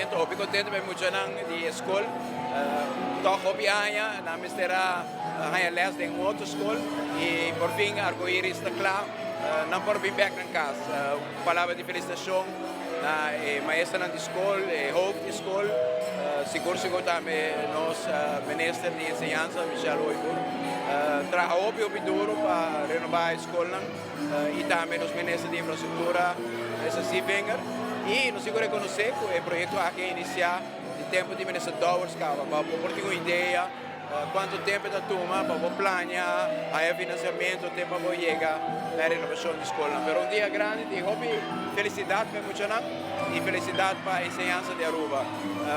momento, hopi contento met mucho de school. Toch op año, na mistera haya les de outra school e por fim arco-íris está claro. Não por vir back na casa. Palavra de felicitação na maestra na escola, hoofd de escola. Seguro também nós ministro de ensinança Michel Oibur. Trabalhou bem duro para renovar a escola e também os ministros de infraestrutura, essa Sivenger. E nós seguro reconhecer que o projeto aqui iniciar de tempo de ministro Towers, para ter uma ideia quanto tempo da turma para planear, aí financiamento, tempo para chegar na renovação da escola. Mas um dia grande de hobby, felicidade para muitos e felicidade para a ensinança de Aruba.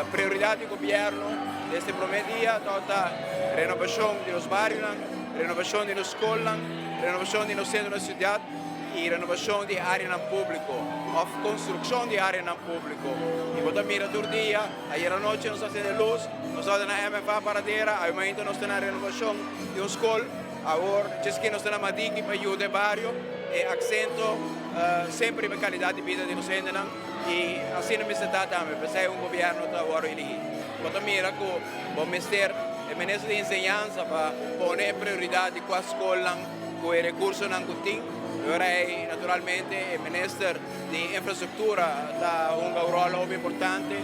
Prioridade do governo deste primeiro dia, toda a renovação dos bairros, renovação das escolas, renovação dos centros da cidade e renovação de área pública, ou construção de área pública. E quando mira todo dia, ayer à noite nós estamos de luz, nós estamos na MFA paradeira, ao momento nós estamos na renovação de uma escola, agora nós estamos na Madiki para ajudar o bairro e acento sempre na qualidade de vida de nós e assim na minha cidade também, para ser governo da agora ele. Quando mira que o ministério de ensinança para pôr prioridade com a escola, com os recursos que tem. Agora, naturalmente, o Ministro de Infraestrutura dá um rol muito importante.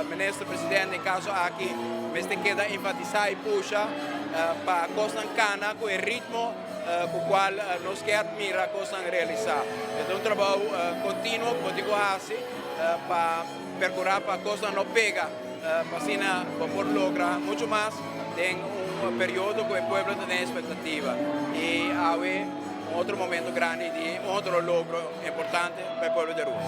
O Ministro Presidente, em caso aqui, mas tem que enfatizar e puxar para a Costa Cana com o ritmo com o qual nós queremos mirar a Costa realizar. Então, um trabalho contínuo, assim, para percorrer para a Costa não pega, para assim, para lograr muito mais em um período que o povo tem expectativa. E outro momento grande, outro logro importante para o povo de Rua.